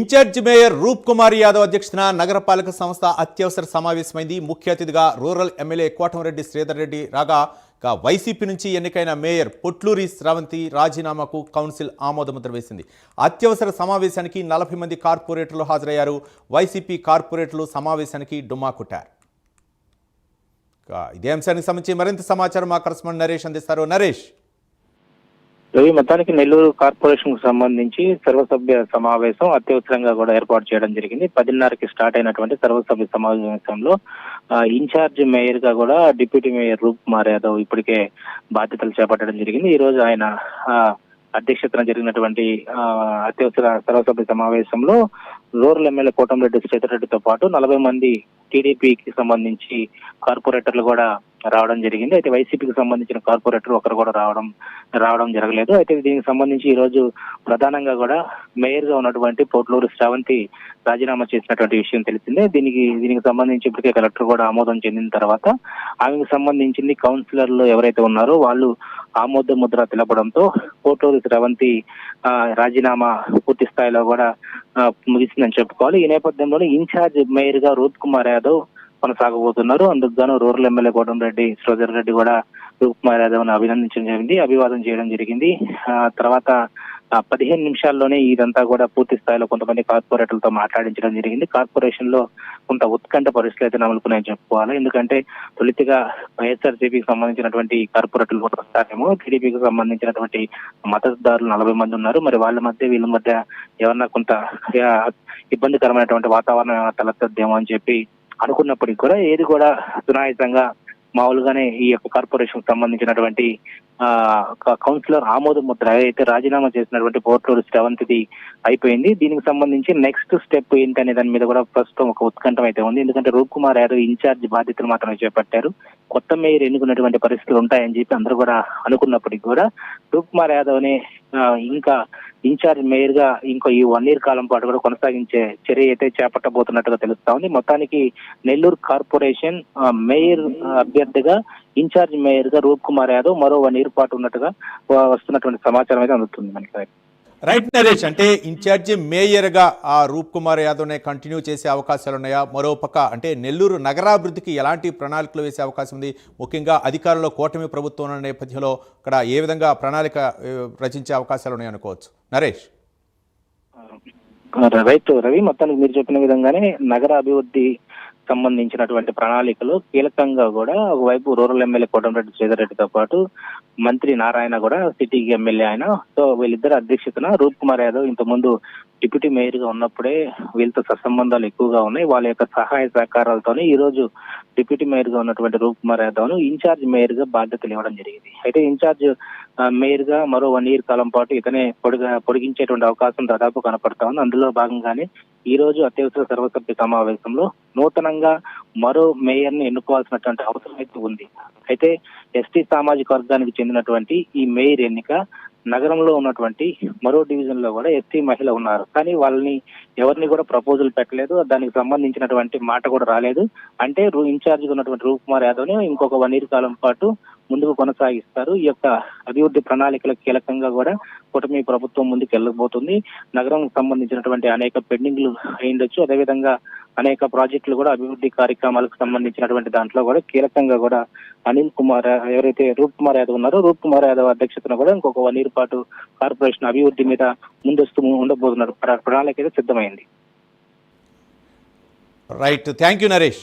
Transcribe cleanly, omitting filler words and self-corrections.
Incharge mayor రూప్ కుమార్ యాదవ్ అధ్యక్షతన నగరపాలక సంస్థ అత్యవసర సమావేశమైంది. ముఖ్య అతిథిగా రూరల్ ఎమ్మెల్యే కోటంరెడ్డి శ్రీధర్ రెడ్డి రాగా వైసీపీ నుంచి ఎన్నికైన మేయర్ పొట్లూరి శ్రావంతి రాజీనామాకు కౌన్సిల్ ఆమోదముద్ర వేసింది. అత్యవసర సమావేశానికి 40 మంది కార్పొరేటర్లు హాజరయ్యారు. వైసీపీ కార్పొరేటర్లు సమావేశానికి డుమ్మా కొట్టారు. ఇదే అంశానికి సంబంధించి మరింత సమాచారం మా కరెస్పాండెంట్ నరేష్ అందిస్తారు. నరేష్, రవి, మొత్తానికి నెల్లూరు కార్పొరేషన్ కు సంబంధించి సర్వసభ్య సమావేశం అత్యవసరంగా కూడా ఏర్పాటు చేయడం జరిగింది. 10:30కి స్టార్ట్ అయినటువంటి సర్వసభ్య సమావేశంలో ఇన్ఛార్జ్ మేయర్ గా కూడా డిప్యూటీ మేయర్ రూప్ కుమార్ యాదవ్ ఇప్పటికే బాధ్యతలు చేపట్టడం జరిగింది. ఈ రోజు ఆయన అధ్యక్షతన జరిగినటువంటి అత్యవసర సర్వసభ్య సమావేశంలో రూరల్ ఎమ్మెల్యే కోటంరెడ్డి శ్రీధర్ రెడ్డితో పాటు 40 మంది టీడీపీకి సంబంధించి కార్పొరేటర్లు కూడా రావడం జరిగింది. అయితే వైసీపీకి సంబంధించిన కార్పొరేటర్ ఒకరు కూడా రావడం జరగలేదు. అయితే దీనికి సంబంధించి ఈ రోజు ప్రధానంగా కూడా మేయర్ గా ఉన్నటువంటి పొట్లూరి శ్రావంతి రాజీనామా చేసినటువంటి విషయం తెలిసిందే. దీనికి సంబంధించి ఇప్పటికే కలెక్టర్ కూడా ఆమోదం చెందిన తర్వాత ఆమెకు సంబంధించింది కౌన్సిలర్లు ఎవరైతే ఉన్నారో వాళ్ళు ఆమోద ముద్ర తెలపడంతో పొట్లూరి శ్రావంతి రాజీనామా పూర్తి స్థాయిలో కూడా ముగిసిందని చెప్పుకోవాలి. ఈ నేపథ్యంలో ఇన్ఛార్జ్ మేయర్ గా రూప్ కుమార్ యాదవ్ కొనసాగబోతున్నారు. అందుకు గాను రూరల్ ఎమ్మెల్యే కోటంరెడ్డి శ్రీధర్ రెడ్డి కూడా రూప్ కుమార్ యాదవ్ ను అభినందించడం జరిగింది, అభివాదం చేయడం జరిగింది. తర్వాత 15 నిమిషాల్లోనే ఇదంతా కూడా పూర్తి స్థాయిలో కొంతమంది కార్పొరేటర్లతో మాట్లాడించడం జరిగింది. కార్పొరేషన్ లో కొంత ఉత్కంఠ పరిస్థితులు అయితే నమలుకున్నాయని చెప్పుకోవాలి. ఎందుకంటే తొలితిగా వైఎస్ఆర్సీపీకి సంబంధించినటువంటి కార్పొరేటర్లు కూడా వస్తారేమో, టీడీపీకి సంబంధించినటువంటి మద్దతుదారులు 40 మంది ఉన్నారు. మరి వీళ్ళ మధ్య ఏమన్నా కొంత ఇబ్బందికరమైనటువంటి వాతావరణం ఏమైనా తలెత్తద్దేమో అని చెప్పి అనుకున్నప్పటికీ కూడా ఏది కూడా సునాయాసంగా మామూలుగానే ఈ యొక్క కార్పొరేషన్ సంబంధించినటువంటి కౌన్సిలర్ ఆమోద ముద్ర అయితే రాజీనామా చేసినటువంటి పొట్లూరి శ్రావంతిది అయిపోయింది. దీనికి సంబంధించి నెక్స్ట్ స్టెప్ ఏంటనే దాని మీద కూడా ప్రస్తుతం ఒక ఉత్కంఠం అయితే ఉంది. ఎందుకంటే రూప్ కుమార్ యాదవ్ ఇన్ఛార్జ్ బాధ్యతలు మాత్రమే చేపట్టారు. కొత్త మేయర్ ఎన్నుకున్నటువంటి పరిస్థితులు ఉంటాయని చెప్పి అందరూ కూడా అనుకున్నప్పటికీ కూడా రూప్ కుమార్ యాదవ్ నే ఇంకా ఇన్ఛార్జ్ మేయర్ గా ఇంకో ఈ 1 year కాలం పాటు కూడా కొనసాగించే చర్య అయితే చేపట్టబోతున్నట్టుగా తెలుస్తా ఉంది. మొత్తానికి నెల్లూరు కార్పొరేషన్ మేయర్ అభ్యర్థిగా ఇన్ఛార్జ్ మేయర్ గా రూప్ కుమార్ యాదవ్ మరో 1 year పాటు ఉన్నట్టుగా వస్తున్నటువంటి సమాచారం అయితే అందుతుంది మనకి. రైట్ నరేష్, అంటే ఇన్ఛార్జి మేయర్ గా ఆ రూప్ కుమార్ యాదవ్ నే కంటిన్యూ చేసే అవకాశాలు ఉన్నాయా? మరోపక్క అంటే నెల్లూరు నగరాభివృద్ధికి ఎలాంటి ప్రణాళికలు వేసే అవకాశం ఉంది? ముఖ్యంగా అధికారంలో కూటమి ప్రభుత్వం ఉన్న నేపథ్యంలో ఇక్కడ ఏ విధంగా ప్రణాళిక రచించే అవకాశాలు ఉన్నాయి అనుకోవచ్చు? నరేష్, రైతు రవి, మొత్తానికి మీరు చెప్పిన విధంగానే నగర అభివృద్ధి సంబంధించినటువంటి ప్రణాళికలు కీలకంగా కూడా ఒకవైపు రూరల్ ఎమ్మెల్యే కోటంరెడ్డి శ్రీధర్ రెడ్డితో పాటు మంత్రి నారాయణ కూడా సిటీకి ఎమ్మెల్యే ఆయన. సో వీళ్ళిద్దరు అధ్యక్షతన రూప్ కుమార్ యాదవ్ ఇంతకుముందు డిప్యూటీ మేయర్ గా ఉన్నప్పుడే వీళ్ళతో సత్సంబంధాలు ఎక్కువగా ఉన్నాయి. వాళ్ళ యొక్క సహాయ సహకారాలతోనే ఈ రోజు డిప్యూటీ మేయర్ గా ఉన్నటువంటి రూప్ కుమార్ యాదవ్ ను ఇన్ఛార్జ్ మేయర్ గా బాధ్యతలు ఇవ్వడం జరిగింది. అయితే ఇన్ఛార్జ్ మేయర్ గా మరో 1 year కాలం పాటు ఇతనే పొడిగించేటువంటి అవకాశం దాదాపు కనపడతా ఉంది. అందులో భాగంగానే ఈ రోజు అత్యవసర సర్వసభ్య సమావేశంలో నూతనంగా మరో మేయర్ ని ఎన్నుకోవాల్సినటువంటి అవసరం అయితే ఉంది. అయితే ఎస్టీ సామాజిక వర్గానికి చెందినటువంటి ఈ మేయర్ ఎన్నిక నగరంలో ఉన్నటువంటి మరో డివిజన్ లో కూడా ఎస్టీ మహిళ ఉన్నారు, కానీ వాళ్ళని ఎవరిని కూడా ప్రపోజల్ పెట్టలేదు. దానికి సంబంధించినటువంటి మాట కూడా రాలేదు. అంటే ఇన్ఛార్జ్ గా ఉన్నటువంటి రూప్ కుమార్ యాదవ్ ని ఇంకొక 1 year కాలం పాటు ముందుకు కొనసాగిస్తారు. ఈ యొక్క అభివృద్ధి ప్రణాళికలకు కీలకంగా కూడా కూటమి ప్రభుత్వం ముందుకు వెళ్ళబోతుంది. నగరం సంబంధించినటువంటి అనేక పెండింగ్లు అయ్యుండొచ్చు, అదేవిధంగా అనేక ప్రాజెక్టులు కూడా అభివృద్ధి కార్యక్రమాలకు సంబంధించినటువంటి దాంట్లో కూడా కీలకంగా కూడా అనిల్ కుమార్ ఎవరైతే రూప్ కుమార్ యాదవ్ ఉన్నారో రూప్ కుమార్ యాదవ్ అధ్యక్షతన కూడా ఇంకొక 1 year పాటు కార్పొరేషన్ అభివృద్ధి మీద ముందస్తు ఉండబోతున్నారు. ప్రణాళిక అయితే సిద్ధమైంది. Right, thank you Naresh.